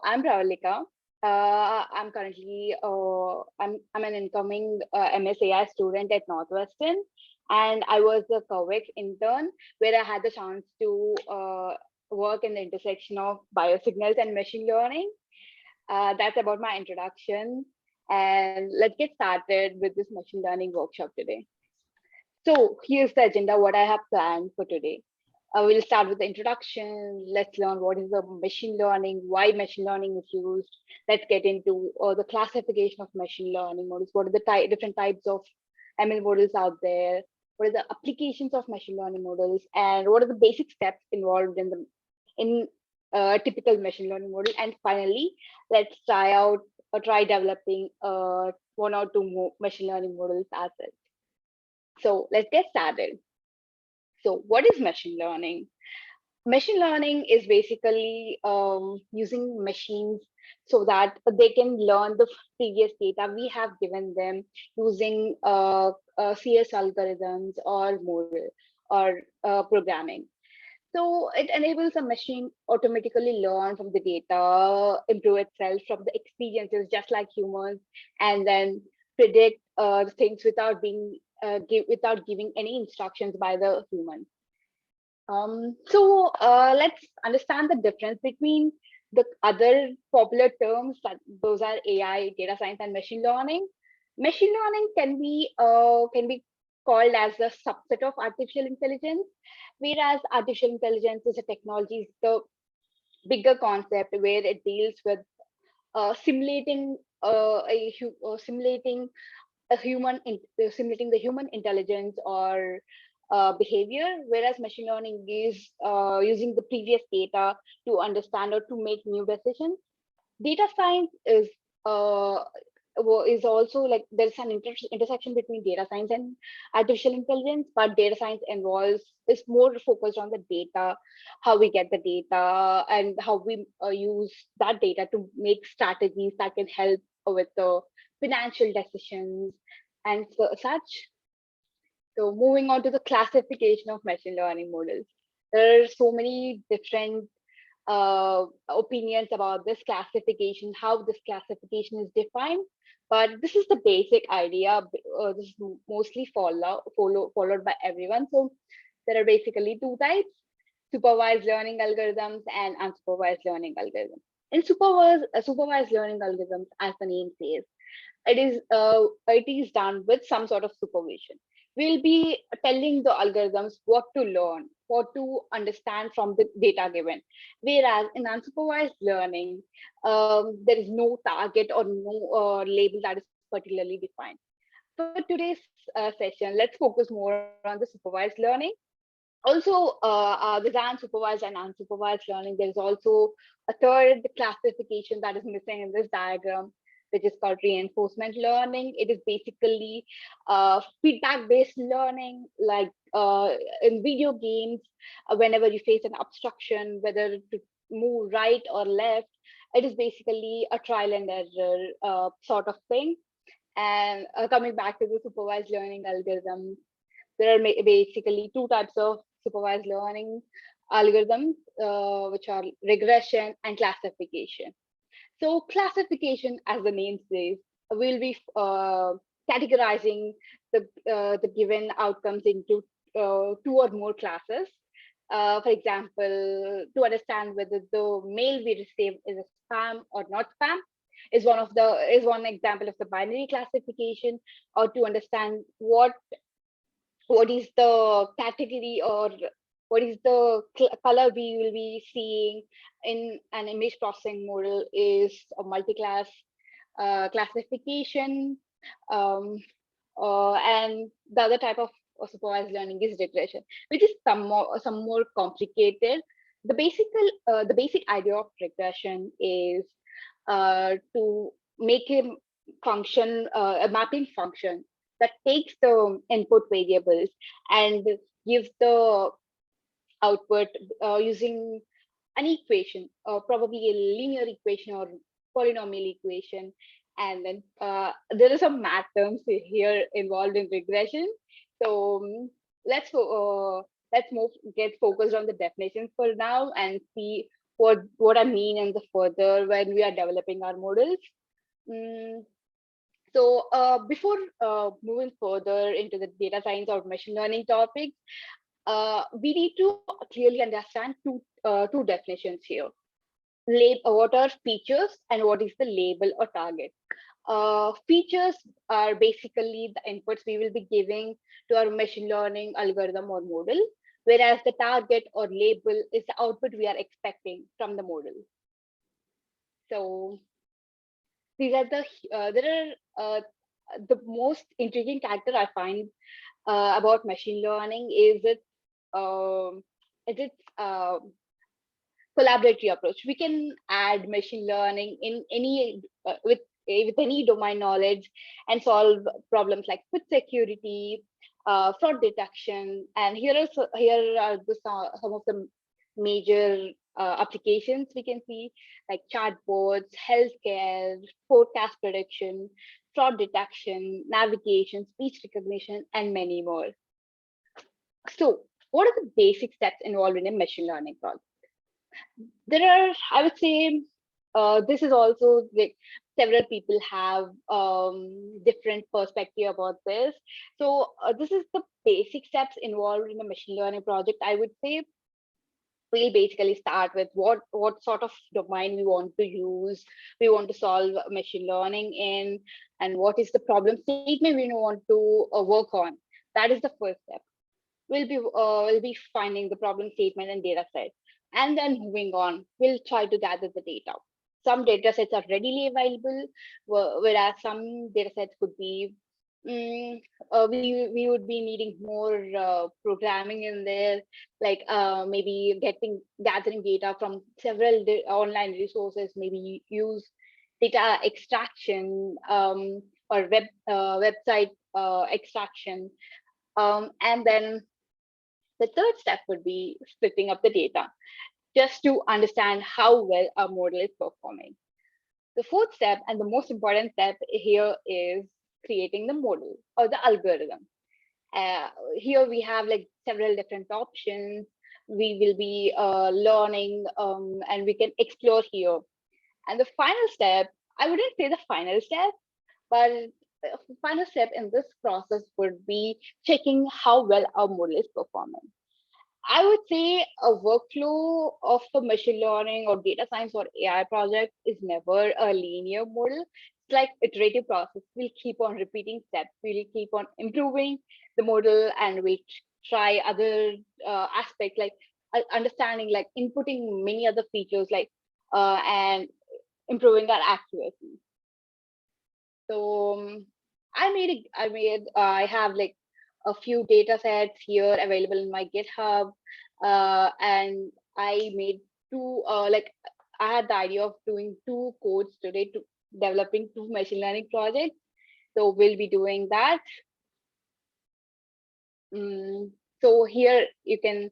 I'm Pravallika. I'm currently I'm an incoming MSAI student at Northwestern, and I was a CURVEX intern where I had the chance to work in the intersection of biosignals and machine learning. That's about my introduction, and let's get started with this machine learning workshop today. So here's the agenda, what I have planned for today. We'll start with the introduction. Let's learn what is the machine learning, why machine learning is used. Let's get into the classification of machine learning models. What are the different types of ML models out there? What are the applications of machine learning models? And what are the basic steps involved in a typical machine learning model? And finally, let's try out or try developing one or two more machine learning models as well. So let's get started. So what is machine learning? Machine learning is basically using machines so that they can learn the previous data we have given them using CS algorithms or model or programming. So it enables a machine automatically learn from the data, improve itself from the experiences just like humans, and then predict things without without giving any instructions by the human. Let's understand the difference between the other popular terms that those are AI, data science, and machine learning. Machine learning can be called as a subset of artificial intelligence, whereas artificial intelligence is a technology, is the bigger concept where it deals with simulating simulating simulating the human intelligence or behavior, whereas machine learning is using the previous data to understand or to make new decisions. Data science uh, is also like there's an intersection between data science and artificial intelligence, but data science involves is more focused on the data, how we get the data, and how we use that data to make strategies that can help with the financial decisions and such. So moving on to the classification of machine learning models. There are so many different opinions about this classification, how this classification is defined, but this is the basic idea. This is mostly followed by everyone. So there are basically two types: supervised learning algorithms and unsupervised learning algorithms. In supervised learning algorithms, as the name says, it is done with some sort of supervision. We'll be telling the algorithms what to learn, what to understand from the data given. Whereas in unsupervised learning, there is no target or no label that is particularly defined. For today's session, let's focus more on the supervised learning. Also, with unsupervised and unsupervised learning, there is also a third classification that is missing in this diagram, which is called reinforcement learning. It is basically feedback-based learning, like in video games, whenever you face an obstruction, whether to move right or left, it is basically a trial and error sort of thing. And coming back to the supervised learning algorithm, there are basically two types of supervised learning algorithms, which are regression and classification. So classification, as the name says, will be categorizing the given outcomes into two or more classes. For example, to understand whether the mail we receive is a spam or not spam is one example of the binary classification, or to understand what is the category or what is the color we will be seeing in an image processing model is a multi-class classification. And the other type of supervised learning is regression, which is some more complicated. The basic idea of regression is to make a function, a mapping function that takes the input variables and gives the output using an equation, probably a linear equation or polynomial equation. And then there are some math terms here involved in regression. So let's get focused on the definitions for now and see what I mean in the further when we are developing our models. Mm, before moving further into the data science or machine learning topics, we need to clearly understand two definitions here. What are features and what is the label or target? Features are basically the inputs we will be giving to our machine learning algorithm or model, whereas the target or label is the output we are expecting from the model. So these are there are the most intriguing character I find about machine learning is its collaboratory approach. We can add machine learning in any with any domain knowledge and solve problems like food security, fraud detection, and here are some of the major applications we can see, like chatbots, healthcare, forecast prediction, fraud detection, navigation, speech recognition, and many more. So, what are the basic steps involved in a machine learning project? There are, I would say, this is also like several people have different perspective about this. So this is the basic steps involved in a machine learning project. I would say we'll basically start with what sort of domain we want to use, we want to solve machine learning in, and what is the problem statement we want to work on. That is the first step. We'll be finding the problem statement and data set, and then moving on, we'll try to gather the data. Some data sets are readily available, whereas some data sets could be we would be needing more programming in there, like maybe gathering data from several online resources, maybe use data extraction, or website extraction, and then the third step would be splitting up the data just to understand how well our model is performing. The fourth step and the most important step here is creating the model or the algorithm. Here we have like several different options. We will be learning, and we can explore here. And the final step, I wouldn't say the final step, but the final step in this process would be checking how well our model is performing. I would say a workflow of a machine learning or data science or AI project is never a linear model. It's like iterative process. We'll keep on repeating steps. We'll keep on improving the model, and we'll try other aspects like understanding, like inputting many other features, like and improving our accuracy. So I have like a few data sets here available in my GitHub, and I made like I had the idea of doing two codes today to developing two machine learning projects. So we'll be doing that. So here you can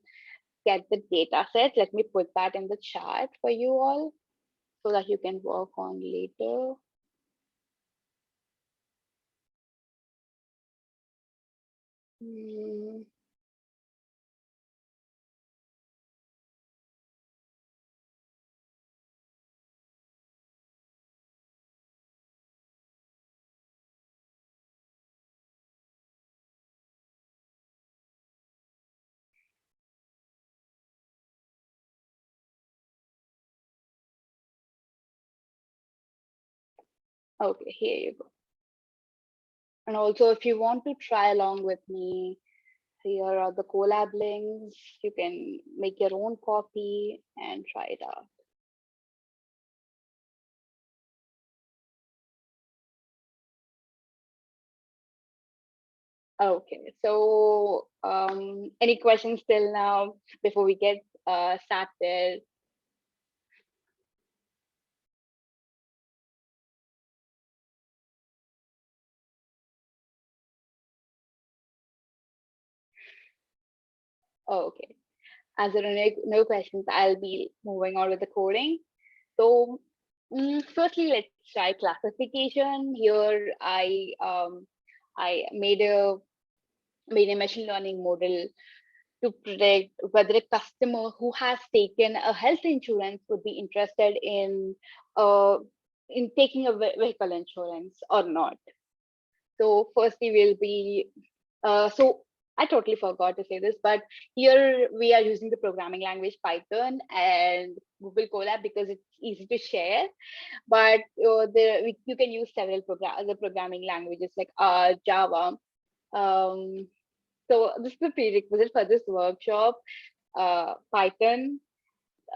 get the data set. Let me put that in the chat for you all so that you can work on later. Okay, here you go. And also, if you want to try along with me, here are the collab links. You can make your own copy and try it out. Okay, so any questions till now before we get started? Okay, as there are no questions, I'll be moving on with the coding. So firstly, let's try classification. Here, I made a machine learning model to predict whether a customer who has taken a health insurance would be interested uh, in taking a vehicle insurance or not. So firstly, we'll be so I totally forgot to say this, but here we are using the programming language Python and Google Colab because it's easy to share. But you can use several other programming languages like R, Java. Um, so this is the prerequisite for this workshop. Python,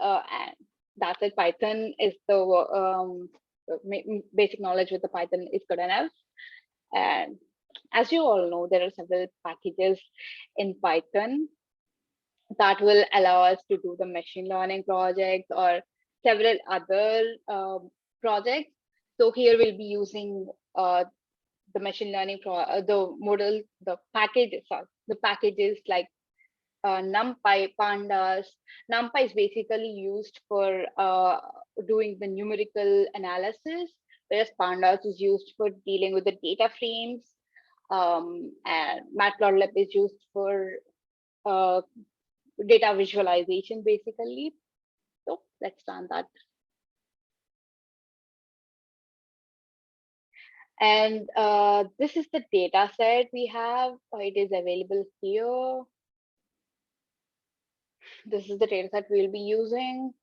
and that's it. Python is the basic knowledge with the Python is good enough. And as you all know, there are several packages in Python that will allow us to do the machine learning projects or several other projects. So here we'll be using the machine learning the model, the packages, the packages like NumPy, Pandas. NumPy is basically used for doing the numerical analysis, whereas Pandas is used for dealing with the data frames. And Matplotlib is used for uh, data visualization, basically. So let's run that. And this is the data set we have. It is available here. This is the data set we'll be using.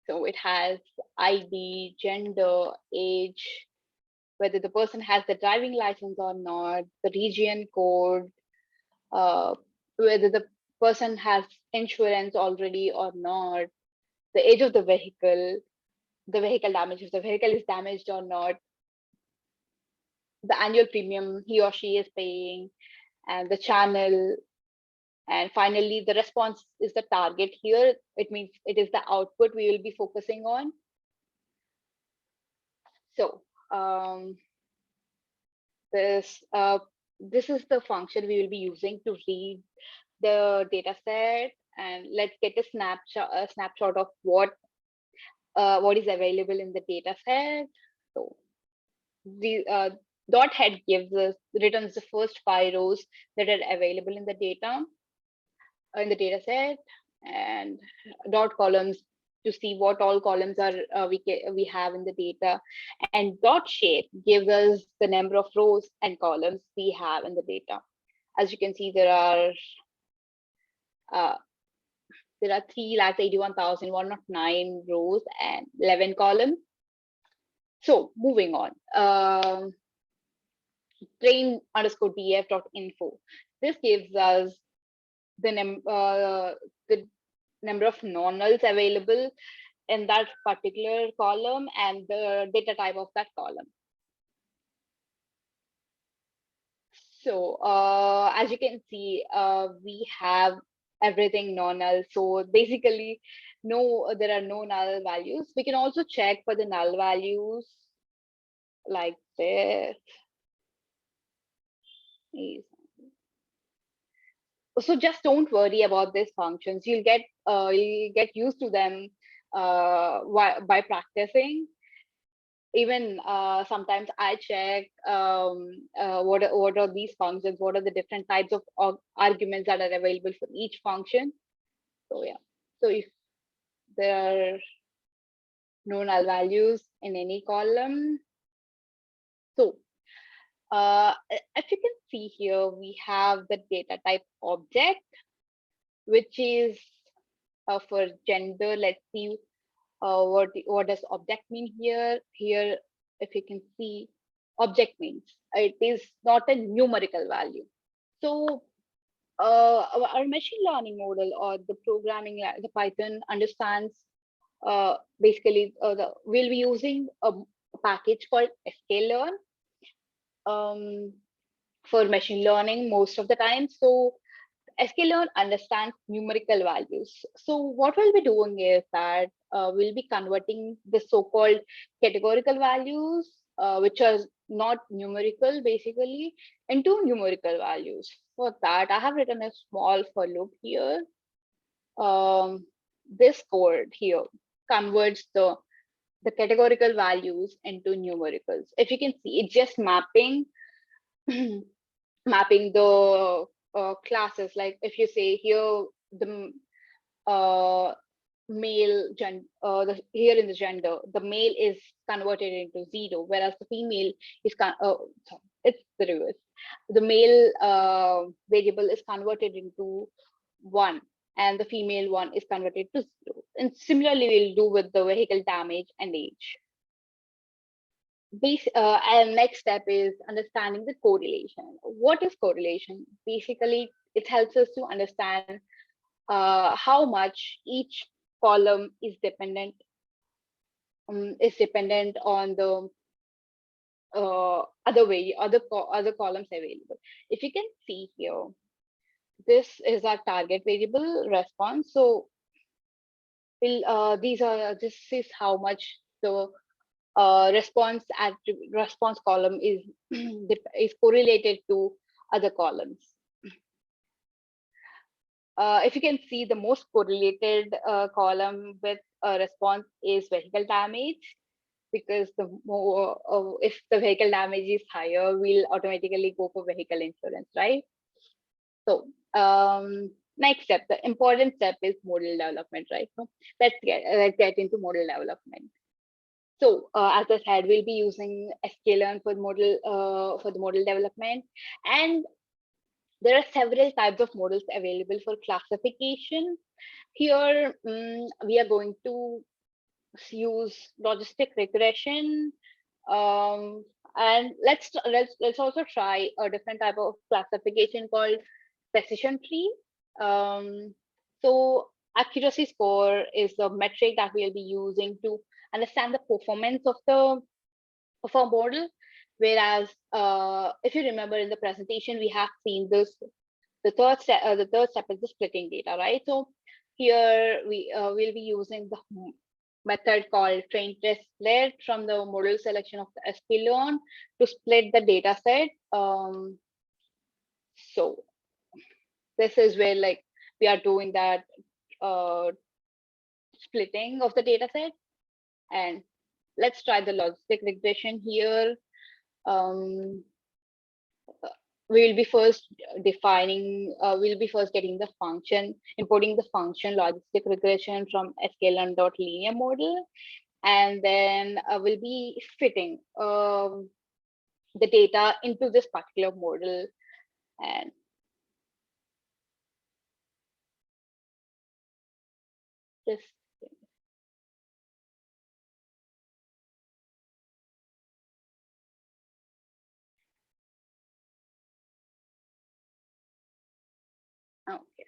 So it has ID, gender, age, whether the person has the driving license or not, the region code, uh, whether the person has insurance already or not, the age of the vehicle damage, if the vehicle is damaged or not, the annual premium he or she is paying, and the channel. And finally, the response is the target here. It means it is the output we will be focusing on. So this is the function we will be using to read the data set, and let's get a snapshot of what is available in the data set. So the dot head returns the first 5 rows that are available in the data set, and dot columns to see what all columns are we have in the data, and dot shape gives us the number of rows and columns we have in the data. As you can see, there are 381,109 rows and 11 columns. So moving on, train_df.info. This gives us the number of non-nulls available in that particular column and the data type of that column. So as you can see, we have everything non-null. So basically, there are no null values. We can also check for the null values like this. So just don't worry about these functions. You'll get used to them by practicing. Even sometimes I check what are these functions, what are the different types of arguments that are available for each function. So yeah, so if there are no null values in any column, so if you can see here, we have the data type object, which is for gender. Let's see what does object mean here. Here, if you can see, object means it is not a numerical value. So our machine learning model or the the Python understands basically we'll be using a package called sklearn for machine learning most of the time. So sklearn understands numerical values. So what we'll be doing is that we'll be converting the so-called categorical values, which are not numerical basically, into numerical values. For that, I have written a small for loop here. This code here converts the the categorical values into numericals. If you can see, it's just mapping mapping the classes. Like if you say here the uh, male here in the gender, the male is converted into 0, whereas the female is sorry, it's the reverse. The male variable is converted into 1, and the female one is converted to 0. And similarly, we'll do with the vehicle damage and age. And next step is understanding the correlation. What is correlation? Basically, it helps us to understand how much each column is dependent on the other columns available. If you can see here, this is our target variable response. So this is how much the response column is is correlated to other columns. If you can see, the most correlated column with response is vehicle damage, because the more if the vehicle damage is higher, we'll automatically go for vehicle insurance, right? So next step, the important step is model development, right? So let's get into model development. So as I said, we'll be using sklearn for the model development, and there are several types of models available for classification. Here, we are going to use logistic regression, and let's also try a different type of classification called precision tree. So accuracy score is the metric that we'll be using to understand the performance of a model. Whereas if you remember in the presentation, we have seen this, the third step is the splitting data, right? So here we will be using the method called train test split from the model selection of the sklearn to split the data set. So this is where like we are doing that splitting of the data set. And let's try the logistic regression here. We'll be first getting the function, importing the function logistic regression from sklearn.linear model, and then we'll be fitting the data into this particular model. And this okay.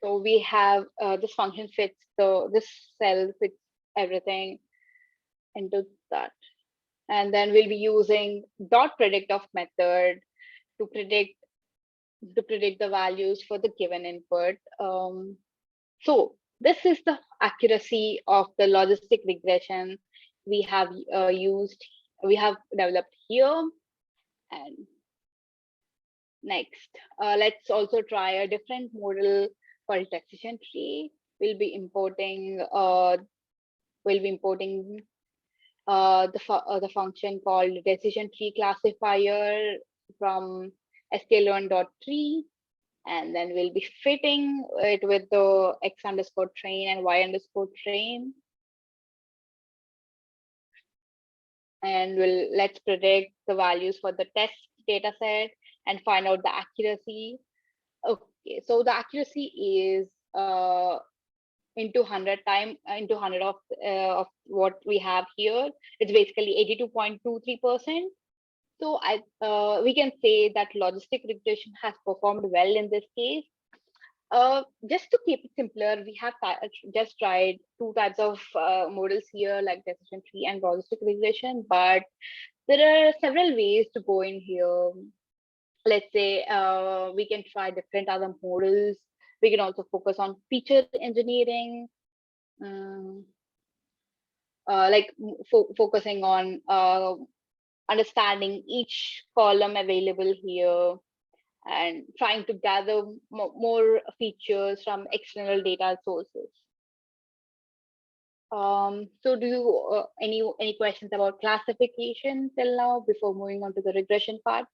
So we have this function fits this cell fits everything into that, and then we'll be using dot predict of method to predict the values for the given input. So this is the accuracy of the logistic regression we have developed here. And next, let's also try a different model called decision tree. We'll be importing the function called decision tree classifier from sklearn.tree, and then we'll be fitting it with the x_train and y_train, and let's predict the values for the test data set and find out the accuracy. Okay, so the accuracy is into 100 of what we have here. It's basically 82.23%. So we can say that logistic regression has performed well in this case. Just to keep it simpler, we have just tried two types of models here, like decision tree and logistic regression, but there are several ways to go in here. Let's say we can try different other models. We can also focus on feature engineering, like focusing on understanding each column available here and trying to gather more features from external data sources. So do you any questions about classification till now before moving on to the regression part?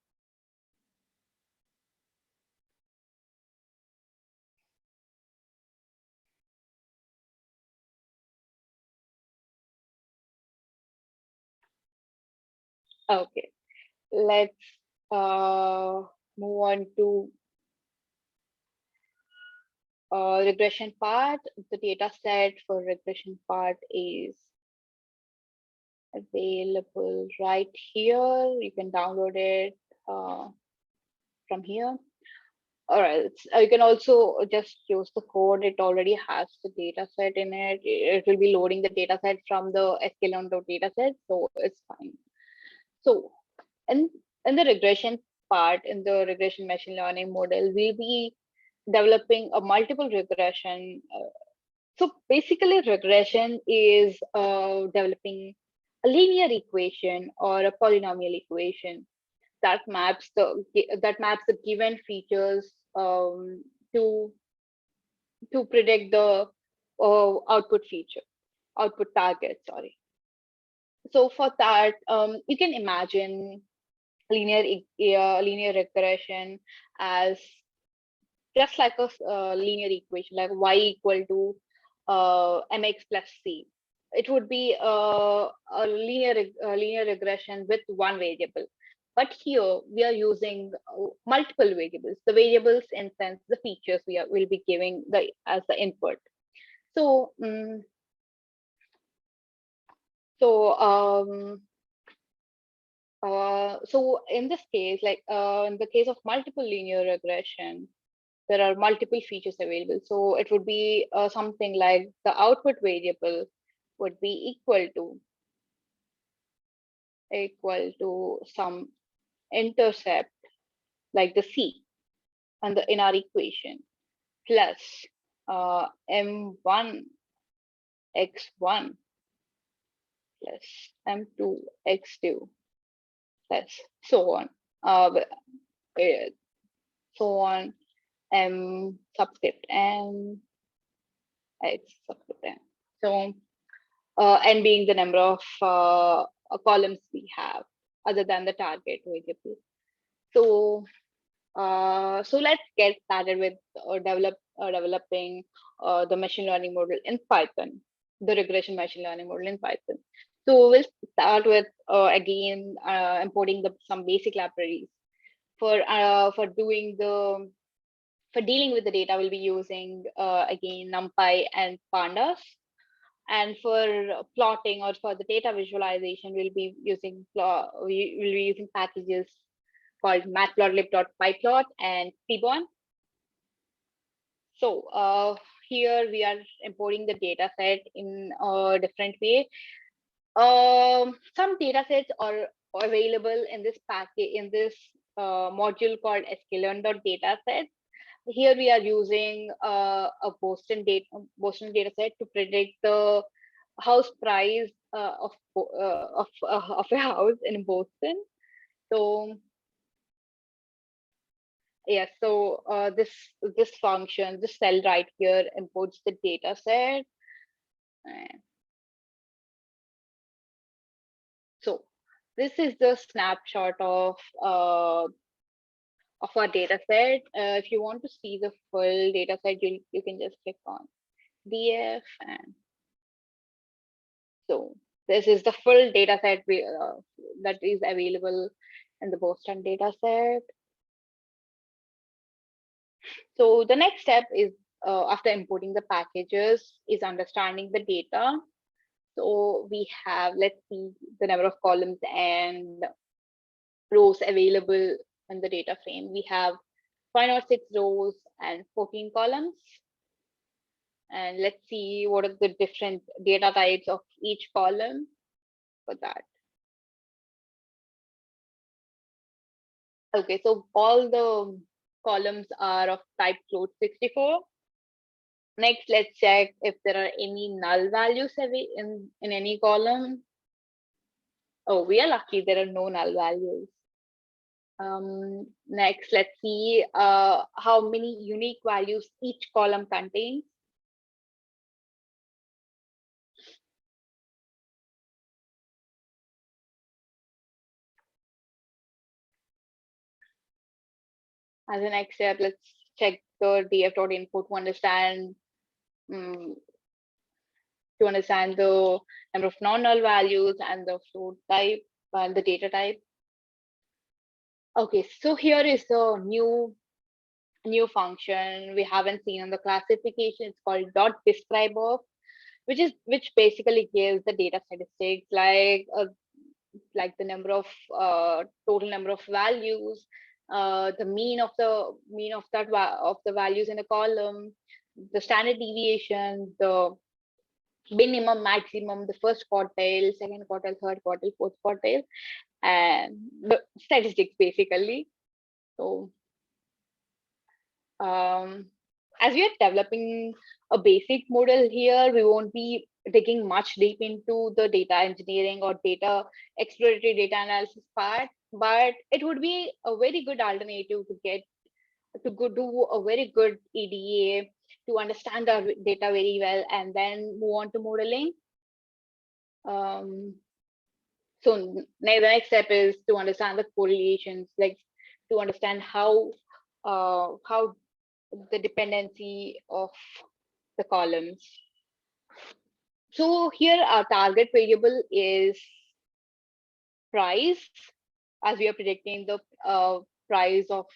Okay, let's move on to regression part. The data set for regression part is available right here. You can download it from here. All right, you can also just use the code. It already has the data set in it. It will be loading the data set from the sklearn data set, so it's fine. So in, in the regression part, in the regression machine learning model, we'll be developing a multiple regression. So basically, regression is developing a linear equation or a polynomial equation that maps the given features to predict the output target. Sorry. So for that, you can imagine linear regression as just like a linear equation, like y equal to mx plus c. It would be a linear regression with one variable. But here we are using multiple variables. The variables, in sense, the features will be giving as the input. So, so so in this case, like in the case of multiple linear regression, there are multiple features available. So it would be something like the output variable would be equal to some intercept like the c in our equation plus m1 x1 plus m2 x2 plus so on. Uh, so on m subscript m x subscript m. So n being the number of columns we have other than the target variable. So so let's get started with developing the machine learning model in Python, the regression machine learning model in Python. So we'll start with again importing some basic libraries for dealing with the data. We'll be using again NumPy and Pandas. And for plotting or for the data visualization, we'll be using packages called matplotlib.pyplot and pbon. So here we are importing the data set in a different way. Some data sets are available in this package, in this module called sklearn.dataset. Here we are using a Boston data set to predict the house price of a house in Boston. So yes, so this function, this cell right here imports the data set. So this is the snapshot of our data set. If you want to see the full data set, you can just click on df, and so this is the full data set that is available in the Boston data set. So the next step is after importing the packages is understanding the data. So we have, let's see the number of columns and rows available in the data frame. We have 506 rows and 14 columns. And let's see what are the different data types of each column for that. Okay, so all the columns are of type float 64. Next, let's check if there are any null values in any column. Oh, we are lucky there are no null values. Next, let's see how many unique values each column contains. As a next step, let's check the df.input um, to understand the number of non-null values and the float type and the data type. Okay, so here is the new function we haven't seen on the classification. It's called dot describe of, which basically gives the data statistics like the number of total number of values, the mean of of the values in a column, the standard deviation, the minimum, maximum, the first quartile, second quartile, third quartile, fourth quartile, and the statistics basically. So as we are developing a basic model here, we won't be digging much deep into the data engineering or data exploratory data analysis part, but it would be a very good alternative to get to go do a very good EDA to understand our data very well and then move on to modeling. So the next step is to understand the correlations, like to understand how the dependency of the columns. So here our target variable is price, as we are predicting the price of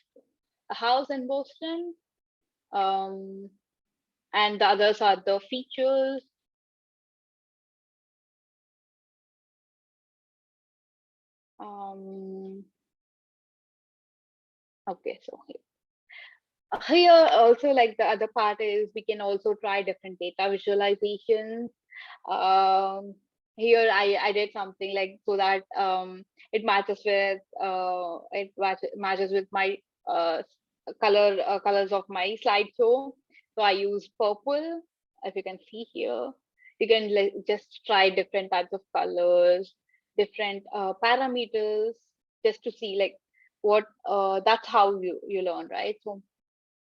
a house in Boston. And the others are the features. Okay, so here also, like the other part is we can also try different data visualizations. Here I did something like so that it matches with matches with my colors of my slideshow. So I use purple, as you can see here. You can just try different types of colors, different parameters, just to see like what that's how you learn, right? So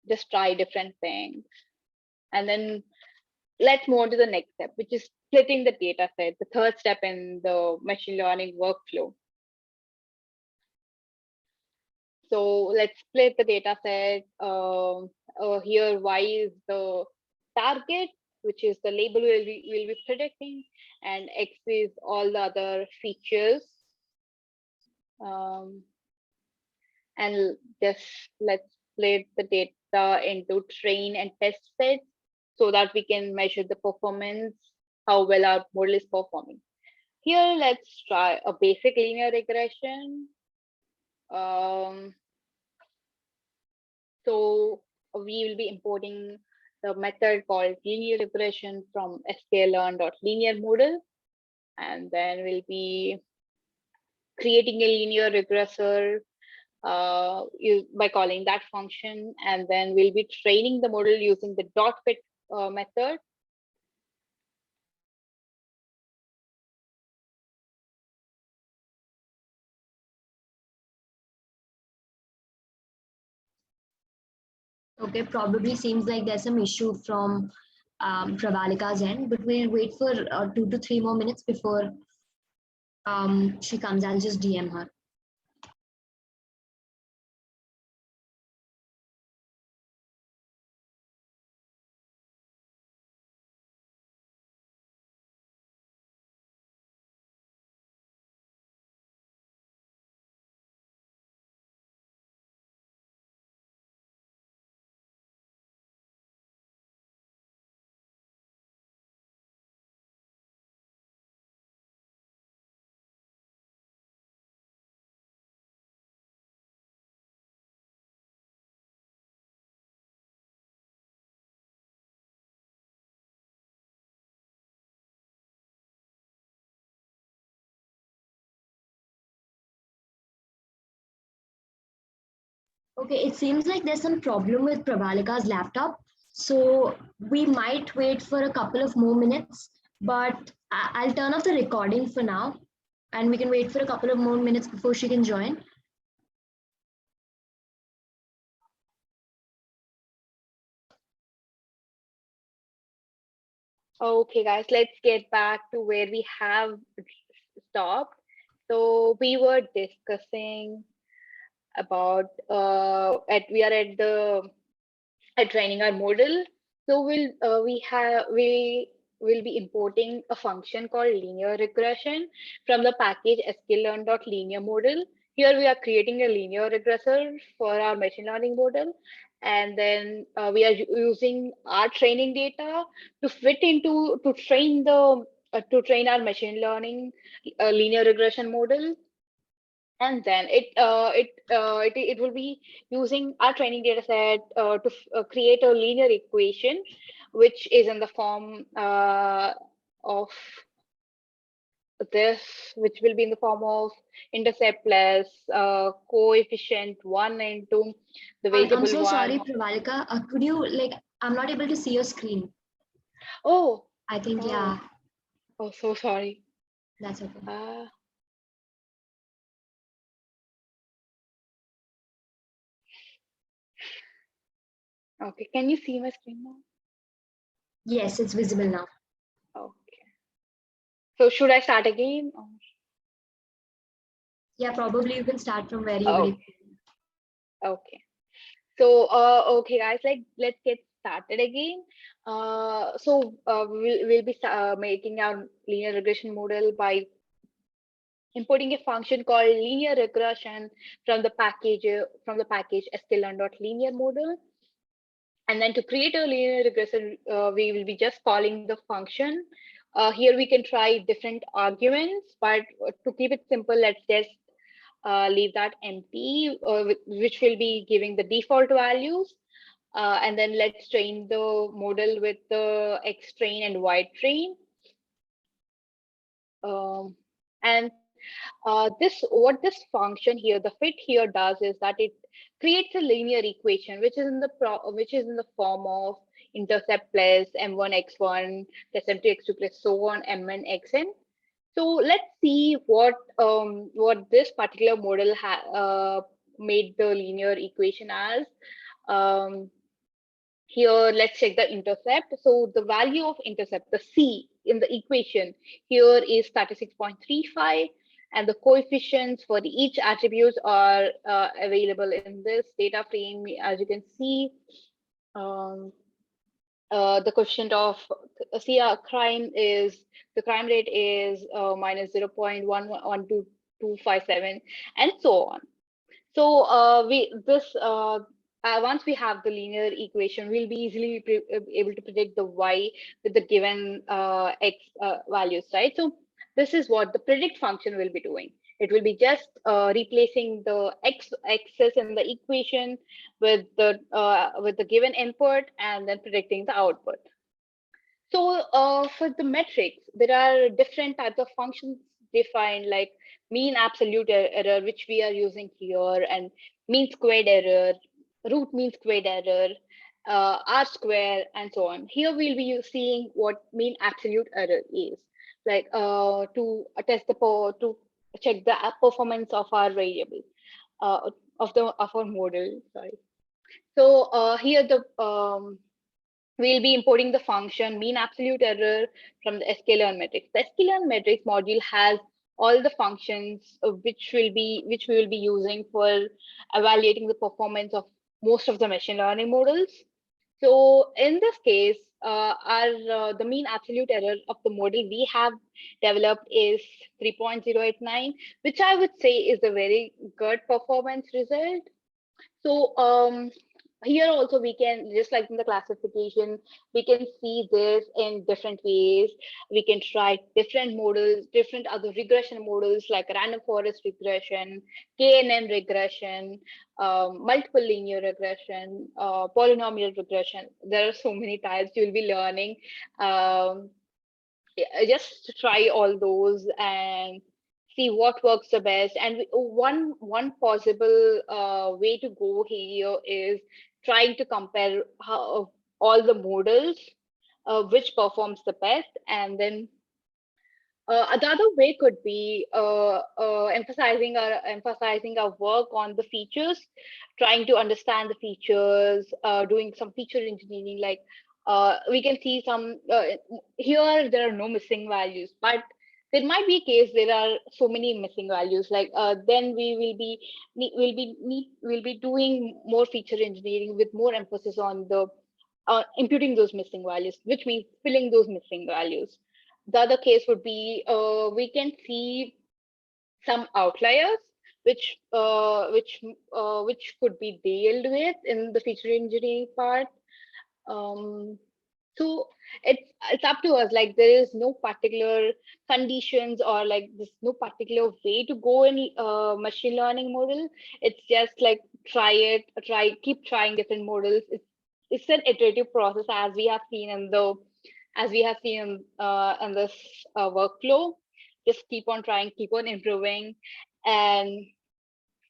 just try different things. And then let's move on to the next step, which is splitting the data set, the third step in the machine learning workflow. So let's split the data set. Here, Y is the target, which is the label we'll be predicting, and X is all the other features. And just let's split the data into train and test sets so that we can measure the performance, how well our model is performing. Here, let's try a basic linear regression. So we will be importing the method called linear regression from sklearn.linear model, and then we'll be creating a linear regressor by calling that function, and then we'll be training the model using the dot fit method. Okay, probably seems like there's some issue from Pravallika's end, but we'll wait for 2 to 3 more minutes before she comes. I'll just DM her. Okay, it seems like there's some problem with Pravallika's laptop. So we might wait for a couple of more minutes, but I'll turn off the recording for now and we can wait for a couple of more minutes before she can join. Okay, guys, let's get back to where we have stopped. So we were discussing about we are at training our model. So we will be importing a function called linear regression from the package sklearn.linear model. Here we are creating a linear regressor for our machine learning model, and then we are using our training data to fit into to train our machine learning linear regression model. And then it will be using our training data set to create a linear equation, which is in the form of this, which will be in the form of intercept plus coefficient 1 into the I'm variable so sorry, 1. Pravalika. Could you I'm not able to see your screen. Oh, I think, oh, yeah, oh, so sorry. that's okay. Okay, can you see my screen now? Yes, it's visible now. Okay. So should I start again? Yeah, probably you can start from where you Oh, were. okay. So, okay, guys, let's get started again. We'll be making our linear regression model by importing a function called linear regression from the package sklearn.linear model. And then to create a linear regression, we will be just calling the function. Here we can try different arguments, but to keep it simple, let's just leave that empty, which will be giving the default values. And then let's train the model with the X train and Y train. And what this function here, the fit here does is that it creates a linear equation, which is in which is in the form of intercept plus m1 x1 plus m2 x2 plus so on mn xn. So let's see what this particular model made the linear equation as. Um, Here, let's check the intercept. So the value of intercept, the C in the equation here is 36.35, and the coefficients for each attributes are available in this data frame. As you can see, um, the coefficient of the crime rate is minus 0.11257, and so on. So once we have the linear equation, we'll be easily able to predict the y with the given x values, right? So this is what the predict function will be doing. It will be just replacing the x's in the equation with the given input and then predicting the output. So for the metrics, there are different types of functions defined, like mean absolute error, which we are using here, and mean squared error, root mean squared error, R square, and so on. Here we'll be seeing what mean absolute error is, like to test to check the performance of our variable, uh, of our model. Sorry. So here we'll be importing the function mean absolute error from the sklearn matrix. The sklearn matrix module has all the functions which we will be using for evaluating the performance of most of the machine learning models. So in this case, the mean absolute error of the model we have developed is 3.089, which I would say is a very good performance result. So here also we can, just like in the classification, we can see this in different ways. We can try different models, different other regression models like random forest regression, KNN regression, multiple linear regression, polynomial regression. There are so many types you'll be learning. Um, just try all those and see what works the best. And one possible way to go here is trying to compare all the models, which performs the best, and then the other way could be emphasizing our work on the features, trying to understand the features, doing some feature engineering. Like we can see some here there are no missing values, but there might be a case there are so many missing values, like then we will be doing more feature engineering with more emphasis on the imputing those missing values, which means filling those missing values. The other case would be we can see some outliers which could be dealt with in the feature engineering part. um, so it's up to us, like there is no particular conditions or like there's no particular way to go in machine learning model. It's just like keep trying different models. It's an iterative process, as we have seen in the as we have seen in this workflow. Just keep on trying, keep on improving. And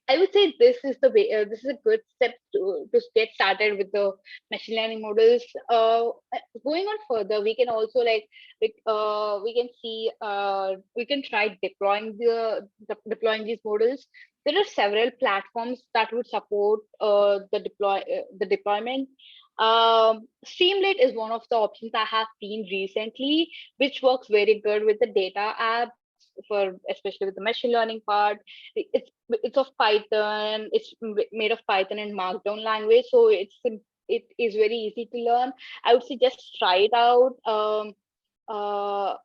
I would say this is the way. This is a good step to get started with the machine learning models. Going on further, we can also we can see we can try deploying deploying these models. There are several platforms that would support the deployment. Streamlit is one of the options I have seen recently, which works very good with the data apps for especially with the machine learning part. It's of Python. It's made of Python and Markdown language, so it is very easy to learn. I would say just try it out uh,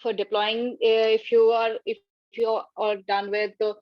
for deploying if you are done with the